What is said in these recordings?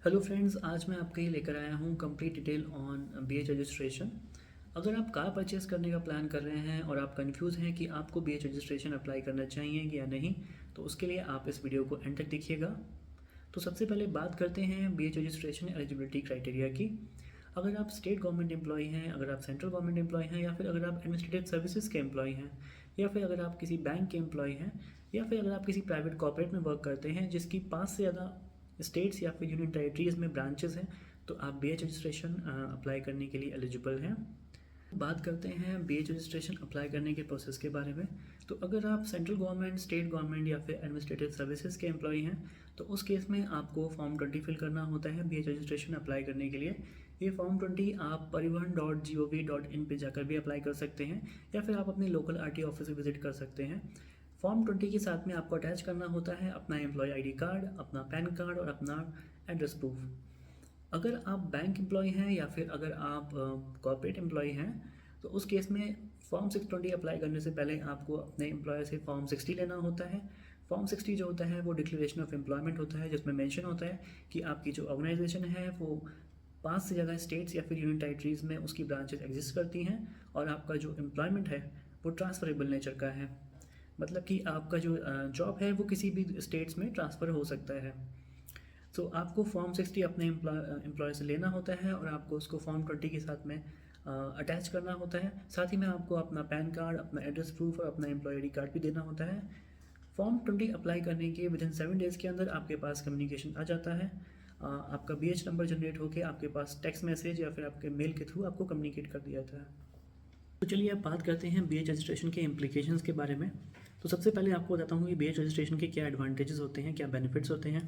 Hello friends, आज मैं आपके लिए लेकर आया हूँ complete detail on BH registration. अगर आप कार परचेस करने का प्लान कर रहे हैं और आप कंफ्यूज हैं कि आपको बीएच रजिस्ट्रेशन अप्लाई करना चाहिए या नहीं, तो उसके लिए आप इस वीडियो को एंड तक देखिएगा। तो सबसे पहले बात करते हैं बीएच रजिस्ट्रेशन एलिजिबिलिटी क्राइटेरिया की। अगर आप स्टेट गवर्नमेंट एम्प्लॉय हैं, अगर आप सेंट्रल गवर्नमेंट एम्प्लॉय हैं, या फिर अगर आप एडमिनिस्ट्रेटिव सर्विसेज के एम्प्लॉय हैं, या फिर अगर आप किसी बैंक के एम्प्लॉय हैं, या फिर अगर आप किसी प्राइवेट कॉर्पोरेट में वर्क करते हैं जिसकी 5 से ज़्यादा स्टेट्स या फिर यूनियन टेरिटरीज़ में ब्रांचेस हैं, तो आप बीएच रजिस्ट्रेशन अप्लाई करने के लिए एलिजिबल हैं। बात करते हैं बीएच रजिस्ट्रेशन अप्लाई करने के प्रोसेस के बारे में। तो अगर आप सेंट्रल गवर्नमेंट, स्टेट गवर्नमेंट या फिर एडमिनिस्ट्रेटिव सर्विसेज के एम्प्लॉई हैं, तो उस केस में आपको फॉर्म 20 फिल करना होता है बीएच रजिस्ट्रेशन अप्लाई करने के लिए। ये फॉर्म 20 आप परिवहन.gov.in पे जाकर भी अप्लाई कर सकते हैं, या फिर आप अपने लोकल आरटीओ ऑफिस विजिट कर सकते हैं। फॉर्म 20 के साथ में आपको अटैच करना होता है अपना एम्प्लॉय आईडी कार्ड, अपना पैन कार्ड और अपना एड्रेस प्रूफ। अगर आप बैंक एम्प्लॉय हैं या फिर अगर आप कॉर्पोरेट एम्प्लॉय हैं, तो उस केस में फॉर्म 620 अप्लाई करने से पहले आपको अपने एम्प्लॉयर से फॉर्म 60 लेना होता है। फॉर्म 60 जो होता है वो डिक्लेरेशन ऑफ एम्प्लॉयमेंट होता है, जिसमें मेंशन होता है कि आपकी जो ऑर्गेनाइजेशन है वो 5 से ज़्यादा स्टेट्स या फिर यूनियन टेरिटरीज़ में उसकी ब्रांचेस एग्जिस्ट करती हैं, और आपका जो एम्प्लॉयमेंट है वो ट्रांसफरेबल नेचर का है। मतलब कि आपका जो जॉब है वो किसी भी स्टेट्स में ट्रांसफ़र हो सकता है। तो आपको फॉर्म 60 अपने एम्प्लॉय से लेना होता है, और आपको उसको फॉर्म 20 के साथ में अटैच करना होता है। साथ ही में आपको अपना पैन कार्ड, अपना एड्रेस प्रूफ और अपना एम्प्लॉय आई डी कार्ड भी देना होता है। फॉर्म 20 अप्लाई करने के विदिन 7 डेज़ के अंदर आपके पास कम्युनिकेशन आ जाता है। आपका बीएच नंबर जनरेट होकर आपके पास टेक्स्ट मैसेज या फिर आपके मेल के थ्रू आपको कम्युनिकेट कर दिया जाता है। तो चलिए अब बात करते हैं बीएच रजिस्ट्रेशन के इम्प्लीकेशंस के बारे में। तो सबसे पहले आपको बताता हूँ कि बीएच रजिस्ट्रेशन के क्या एडवांटेजेस होते हैं, क्या बेनिफिट्स होते हैं।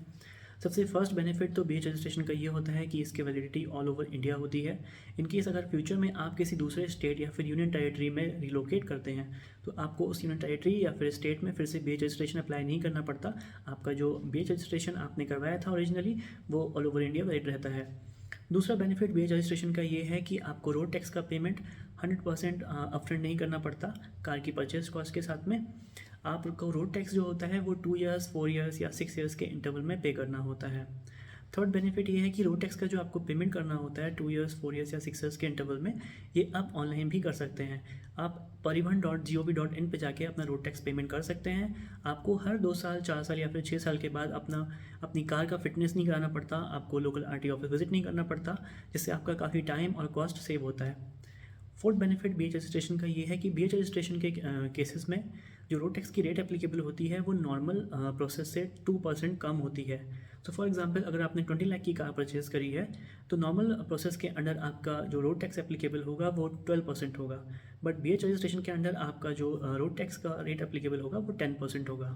सबसे फर्स्ट बेनिफिट तो बीएच रजिस्ट्रेशन का ये होता है कि इसकी वैलिडिटी ऑल ओवर इंडिया होती है। इनकेस अगर फ्यूचर में आप किसी दूसरे स्टेट या फिर यूनियन टेरिटरी में रिलोकेट करते हैं, तो आपको उस यूनियन टेरिटरी या फिर स्टेट में फिर से बीएच रजिस्ट्रेशन अप्लाई नहीं करना पड़ता। आपका जो बीएच रजिस्ट्रेशन आपने करवाया था ओरिजिनली, वो ऑल ओवर इंडिया वैलिड रहता है। दूसरा बेनिफिट बीएच रजिस्ट्रेशन का ये है कि आपको रोड टैक्स का पेमेंट 100% अपफ्रंट नहीं करना पड़ता कार की परचेज कॉस्ट के साथ में। आपको रोड टैक्स जो होता है वो 2 ईयर्स, 4 ईयर्स या 6 ईयर्स के इंटरवल में पे करना होता है। थर्ड बेनिफिट ये है कि रोड टैक्स का जो आपको पेमेंट करना होता है 2 ईयर्स, 4 ईयर्स या 6 ईयर्स के इंटरवल में, ये आप ऑनलाइन भी कर सकते हैं। आप परिवहन.gov.in पे जाके अपना रोड टैक्स पेमेंट कर सकते हैं। आपको हर 2 साल, 4 साल या फिर 6 साल के बाद अपनी कार का फिटनेस नहीं कराना पड़ता, आपको लोकल आरटीओ ऑफिस विजिट नहीं करना पड़ता, जिससे आपका काफ़ी टाइम और कॉस्ट सेव होता है। फोर्थ बेनिफिट बीएच रजिस्ट्रेशन का ये है कि बीएच रजिस्ट्रेशन के केसेस में जो रोड टैक्स की रेट एप्लीकेबल होती है वो नॉर्मल प्रोसेस से 2% कम होती है। सो फॉर एग्जांपल, अगर आपने 20 लाख की कार परचेज करी है, तो नॉर्मल प्रोसेस के अंडर आपका जो रोड टैक्स एप्लीकेबल होगा वो 12% होगा, बट बीएच रजिस्ट्रेशन के अंडर आपका जो रोड टैक्स का रेट एप्लीकेबल होगा वो 10% होगा।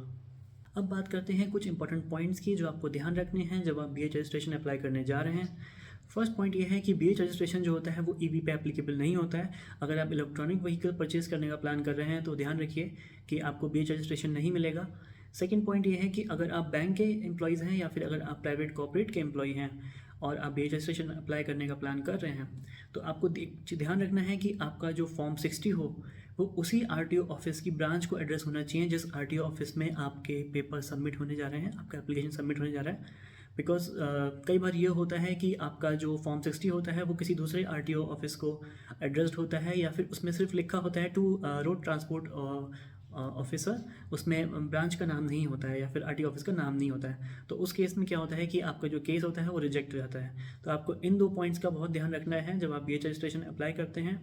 अब बात करते हैं कुछ इंपॉर्टेंट पॉइंट्स की जो आपको ध्यान रखने हैं जब आप बीएच रजिस्ट्रेशन अप्लाई करने जा रहे हैं। फर्स्ट पॉइंट ये है कि बीएच रजिस्ट्रेशन जो होता है वो ईवी पे एप्लीकेबल नहीं होता है। अगर आप इलेक्ट्रॉनिक व्हीकल परचेज करने का प्लान कर रहे हैं तो ध्यान रखिए कि आपको बीएच रजिस्ट्रेशन नहीं मिलेगा। सेकंड पॉइंट ये है कि अगर आप बैंक के एम्प्लॉयज़ हैं या फिर अगर आप प्राइवेट कॉर्पोरेट के एम्प्लॉय हैं और आप बीएच रजिस्ट्रेशन अप्लाई करने का प्लान कर रहे हैं, तो आपको ध्यान रखना है कि आपका जो फॉर्म 60 हो वो उसी आरटीओ ऑफिस की ब्रांच को एड्रेस होना चाहिए जिस आरटीओ ऑफिस में आपके पेपर सबमिट होने जा रहे हैं, आपका एप्लीकेशन सबमिट होने जा रहा है। बिकॉज कई बार ये होता है कि आपका जो फॉर्म 60 होता है वो किसी दूसरे आरटीओ ऑफिस को एड्रेस्ड होता है, या फिर उसमें सिर्फ लिखा होता है टू रोड ट्रांसपोर्ट ऑफिसर, उसमें ब्रांच का नाम नहीं होता है या फिर आरटीओ ऑफिस का नाम नहीं होता है। तो उस केस में क्या होता है कि आपका जो केस होता है वो रिजेक्ट हो जाता है। तो आपको इन 2 पॉइंट्स का बहुत ध्यान रखना है जब आप बीएच रजिस्ट्रेशन अप्लाई करते हैं।